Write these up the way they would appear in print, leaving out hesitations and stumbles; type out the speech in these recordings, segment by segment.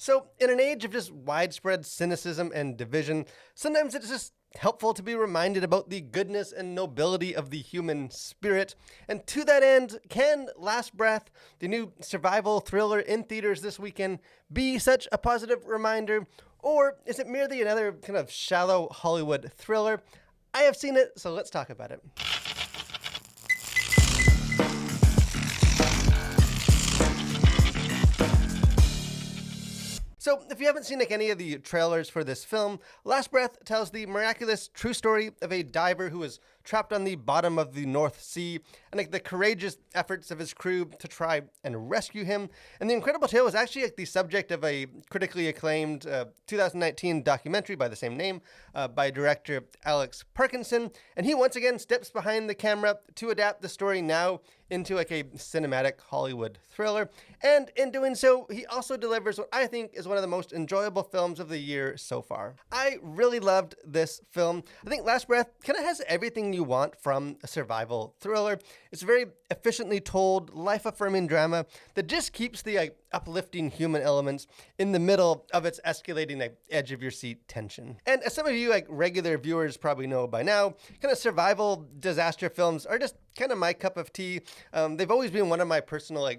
So, in an age of just widespread cynicism and division, sometimes it's just helpful to be reminded about the goodness and nobility of the human spirit. And to that end, can Last Breath, the new survival thriller in theaters this weekend, be such a positive reminder? Or is it merely another kind of shallow Hollywood thriller? I have seen it, so let's talk about it. So, if you haven't seen any of the trailers for this film, Last Breath tells the miraculous true story of a diver who was trapped on the bottom of the North Sea, and the courageous efforts of his crew to try and rescue him. And the incredible tale was actually the subject of a critically acclaimed 2019 documentary by the same name by director Alex Parkinson. And he once again steps behind the camera to adapt the story now into a cinematic Hollywood thriller. And in doing so, he also delivers what I think is one of the most enjoyable films of the year so far. I really loved this film. I think Last Breath kind of has everything you want from a survival thriller. It's a very efficiently told, life-affirming drama that just keeps the uplifting human elements in the middle of its escalating edge-of-your-seat tension. And as some of you regular viewers probably know by now, kind of survival disaster films are just kind of my cup of tea. They've always been one of my personal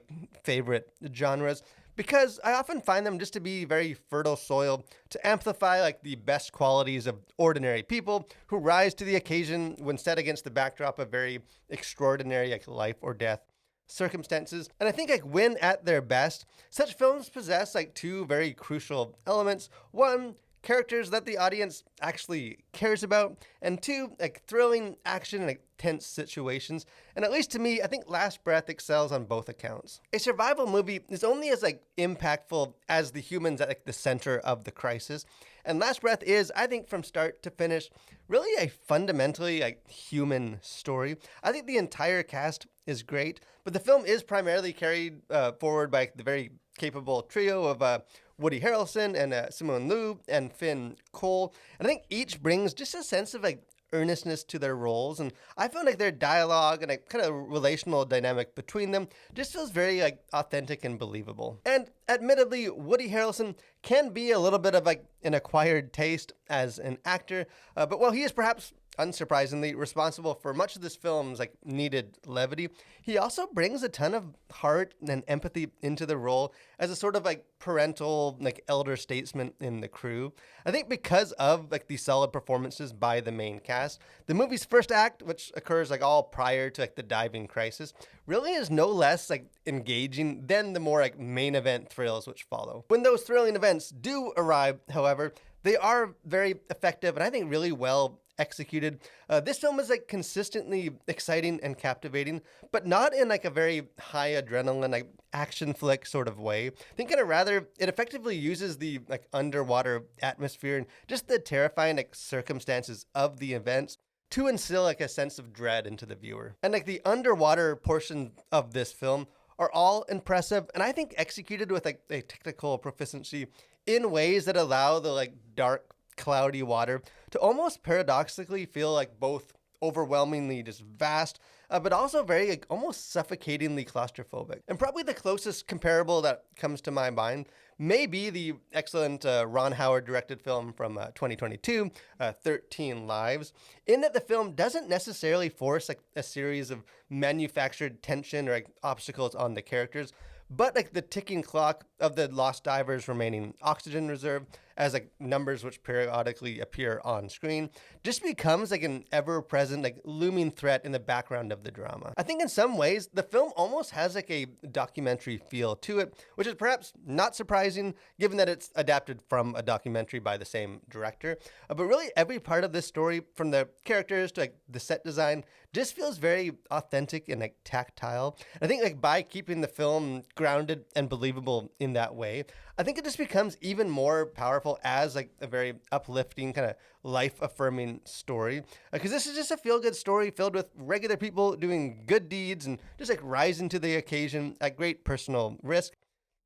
favorite genres, because I often find them just to be very fertile soil to amplify the best qualities of ordinary people who rise to the occasion when set against the backdrop of very extraordinary life or death circumstances. And I think when at their best, such films possess two very crucial elements. One, characters that the audience actually cares about, and two, thrilling action and tense situations. And at least to me, I think Last Breath excels on both accounts. A survival movie is only as impactful as the humans at the center of the crisis. And Last Breath is, I think, from start to finish, really a fundamentally human story. I think the entire cast is great, but the film is primarily carried forward by the very capable trio of Woody Harrelson and Simone Liu and Finn Cole. And I think each brings just a sense of earnestness to their roles, and I found their dialogue and kind of relational dynamic between them just feels very authentic and believable. And admittedly, Woody Harrelson can be a little bit of an acquired taste as an actor, but while he is perhaps unsurprisingly responsible for much of this film's needed levity, he also brings a ton of heart and empathy into the role as a sort of parental elder statesman in the crew. I think because of the solid performances by the main cast, the movie's first act, which occurs all prior to the diving crisis, really is no less engaging than the more main event thrills which follow. When those thrilling events do arrive, however, they are very effective and I think really well executed. This film is consistently exciting and captivating, but not in a very high adrenaline action flick sort of way. I think rather it effectively uses the underwater atmosphere and just the terrifying circumstances of the events to instill a sense of dread into the viewer. And the underwater portion of this film are all impressive and I think executed with a technical proficiency in ways that allow the dark, cloudy water to almost paradoxically feel both overwhelmingly just vast, but also very almost suffocatingly claustrophobic. And probably the closest comparable that comes to my mind may be the excellent Ron Howard directed film from 2022, 13 Lives, in that the film doesn't necessarily force a series of manufactured tension or obstacles on the characters, but the ticking clock of the lost diver's remaining oxygen reserve as numbers which periodically appear on screen just becomes an ever-present looming threat in the background of the drama. I think in some ways the film almost has a documentary feel to it, which is perhaps not surprising given that it's adapted from a documentary by the same director. But really every part of this story, from the characters to the set design, just feels very authentic and tactile. I think by keeping the film grounded and believable in that way, I think it just becomes even more powerful as a very uplifting kind of life-affirming story, because this is just a feel-good story filled with regular people doing good deeds and just rising to the occasion at great personal risk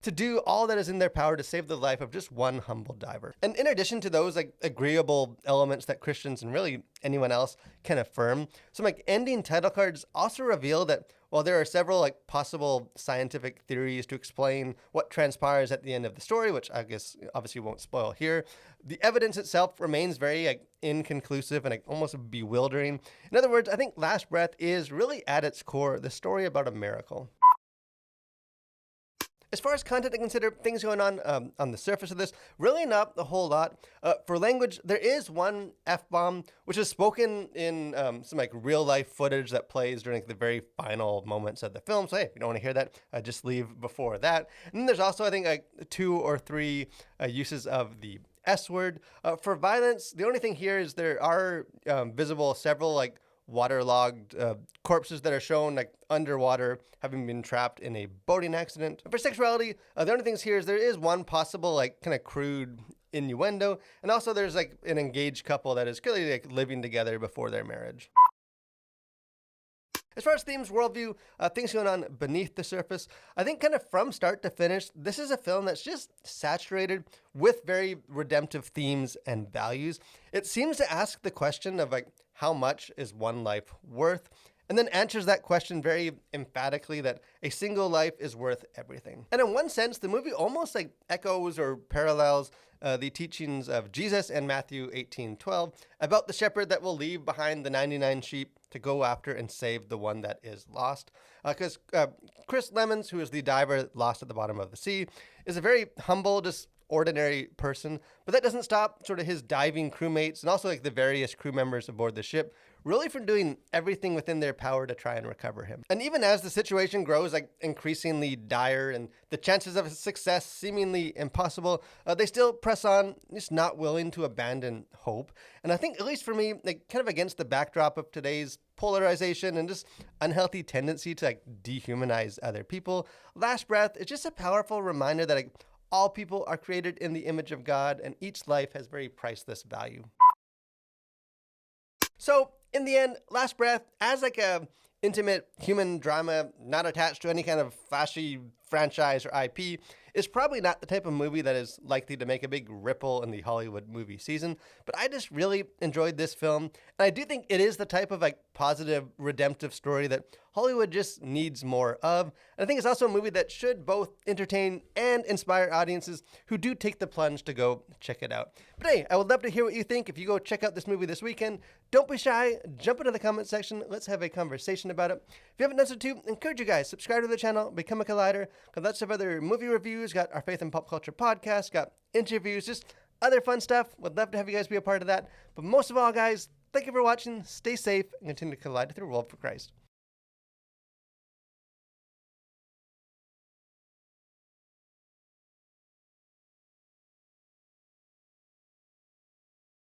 to do all that is in their power to save the life of just one humble diver. And in addition to those agreeable elements that Christians and really anyone else can affirm, some ending title cards also reveal that While there are several like possible scientific theories to explain what transpires at the end of the story, which I guess obviously won't spoil here, the evidence itself remains very like inconclusive and like, almost bewildering. In other words, I think Last Breath is really at its core the story about a miracle. As far as content to consider, things going on the surface of this, really not a whole lot. For language, there is one F-bomb, which is spoken in some like real life footage that plays during like, the very final moments of the film. So hey, if you don't want to hear that, just leave before that. And then there's also, I think, like 2 or 3 uses of the S word. For violence, the only thing here is there are visible several like waterlogged corpses that are shown like underwater, having been trapped in a boating accident. For sexuality, the only things here is there is one possible like kind of crude innuendo, and also there's like an engaged couple that is clearly like living together before their marriage. As far as themes, worldview, things going on beneath the surface, I think kind of from start to finish, this is a film that's just saturated with very redemptive themes and values. It seems to ask the question of like, how much is one life worth? And then answers that question very emphatically that a single life is worth everything. And in one sense, the movie almost like echoes or parallels the teachings of Jesus in Matthew 18:12 about the shepherd that will leave behind the 99 sheep to go after and save the one that is lost. Because Chris Lemons, who is the diver lost at the bottom of the sea, is a very humble, just ordinary person, but that doesn't stop sort of his diving crewmates and also like the various crew members aboard the ship really from doing everything within their power to try and recover him. And even as the situation grows like increasingly dire and the chances of success seemingly impossible, they still press on, just not willing to abandon hope. And I think, at least for me, like kind of against the backdrop of today's polarization and just unhealthy tendency to like dehumanize other people, Last Breath is just a powerful reminder that like all people are created in the image of God and each life has very priceless value. So in the end, Last Breath, as like a intimate human drama not attached to any kind of flashy franchise or IP, is probably not the type of movie that is likely to make a big ripple in the Hollywood movie season. But I just really enjoyed this film. And I do think it is the type of like positive, redemptive story that Hollywood just needs more of. And I think it's also a movie that should both entertain and inspire audiences who do take the plunge to go check it out. But hey, I would love to hear what you think. If you go check out this movie this weekend, don't be shy. Jump into the comment section. Let's have a conversation about it. If you haven't done so too, encourage you guys, subscribe to the channel, become a collider. Got lots of other movie reviews, got our Faith and Pop Culture podcast, got interviews, just other fun stuff. Would love to have you guys be a part of that. But most of all, guys, thank you for watching. Stay safe and continue to collide through the world for Christ.